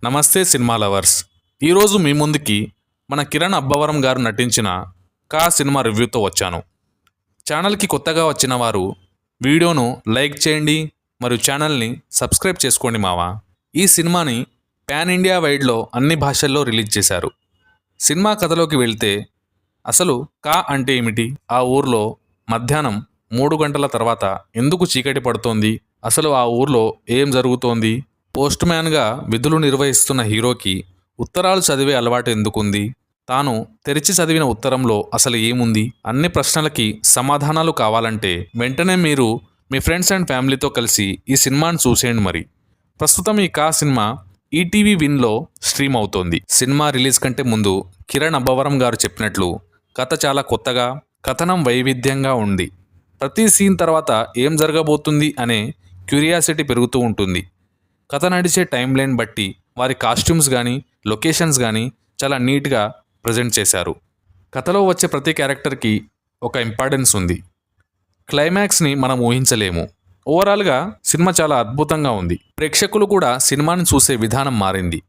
నమస్తే cinema lovers. ఈరోజు మీ ముందుకి మన కిరణ్ అబ్బవరం గారు నటించిన కా సినిమా రివ్యూతో వచ్చాను. ఛానల్కి కొత్తగా వచ్చిన వారు వీడియోను లైక్ చేయండి మరియు ఛానల్ని సబ్స్క్రైబ్ చేసుకోండి మావా. ఈ సినిమాని పాన్ ఇండియా వైడ్లో అన్ని భాషల్లో రిలీజ్ చేశారు. సినిమా కథలోకి వెళ్తే అసలు కా అంటే ఏమిటి, ఆ ఊర్లో మధ్యాహ్నం 3 గంటల తర్వాత ఎందుకు చీకటి పడుతోంది, అసలు ఆ ఊర్లో ఏం జరుగుతోంది, పోస్ట్ మ్యాన్గా విధులు నిర్వహిస్తున్న హీరోకి ఉత్తరాలు చదివే అలవాటు ఎందుకుంది, తాను తెరిచి చదివిన ఉత్తరంలో అసలు ఏముంది, అన్ని ప్రశ్నలకి సమాధానాలు కావాలంటే వెంటనే మీరు మీ ఫ్రెండ్స్ అండ్ ఫ్యామిలీతో కలిసి ఈ సినిమాను చూసేయండి. మరి ప్రస్తుతం ఈ కా సినిమా ఈటీవీ విన్లో స్ట్రీమ్ అవుతోంది. సినిమా రిలీజ్ కంటే ముందు కిరణ్ అబ్బవరం గారు చెప్పినట్లు కథ చాలా కొత్తగా, కథనం వైవిధ్యంగా ఉంది. ప్రతి సీన్ తర్వాత ఏం జరగబోతుంది అనే క్యూరియాసిటీ పెరుగుతూ ఉంటుంది. కథ నడిచే టైం లైన్ బట్టి వారి కాస్ట్యూమ్స్ కానీ లొకేషన్స్ కానీ చాలా నీట్గా ప్రజెంట్ చేశారు. కథలో వచ్చే ప్రతి క్యారెక్టర్కి ఒక ఇంపార్టెన్స్ ఉంది. క్లైమాక్స్ని మనం ఊహించలేము. ఓవరాల్గా సినిమా చాలా అద్భుతంగా ఉంది. ప్రేక్షకులు కూడా సినిమాని చూసే విధానం మారింది.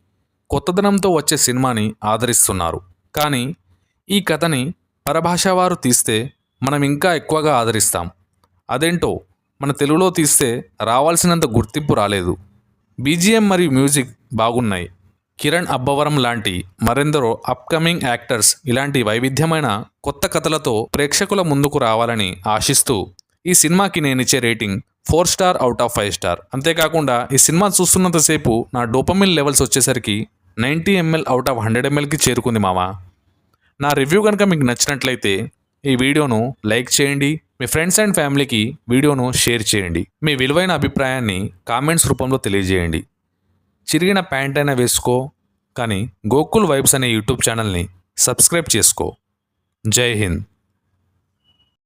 కొత్తదనంతో వచ్చే సినిమాని ఆదరిస్తున్నారు. కానీ ఈ కథని పరభాషా వారు తీస్తే మనం ఇంకా ఎక్కువగా ఆదరిస్తాం. అదేంటో మన తెలుగులో తీస్తే రావాల్సినంత గుర్తింపు రాలేదు. బీజిఎం మరియు మ్యూజిక్ బాగున్నాయి. కిరణ్ అబ్బవరం లాంటి మరెందరో అప్కమింగ్ యాక్టర్స్ ఇలాంటి వైవిధ్యమైన కొత్త కథలతో ప్రేక్షకుల ముందుకు రావాలని ఆశిస్తూ ఈ సినిమాకి నేనిచ్చే rating 4 star out of 5 star. అంతేకాకుండా ఈ సినిమా చూస్తున్నంతసేపు నా డోపమిన్ లెవెల్స్ వచ్చేసరికి 90 ml అవుట్ ఆఫ్ 100 mlకి చేరుకుంది మావా. నా రివ్యూ కనుక మీకు నచ్చినట్లయితే ఈ వీడియోను లైక్ చేయండి, మీ ఫ్రెండ్స్ అండ్ ఫ్యామిలీకి వీడియోను షేర్ చేయండి. మీ విలువైన అభిప్రాయాన్ని కామెంట్స్ రూపంలో తెలియజేయండి. చిరిగిన ప్యాంట్ అయినా వేసుకో, కానీ గోకుల్ వైబ్స్ అనే యూట్యూబ్ ఛానల్ని సబ్స్క్రైబ్ చేసుకో. జై హింద్.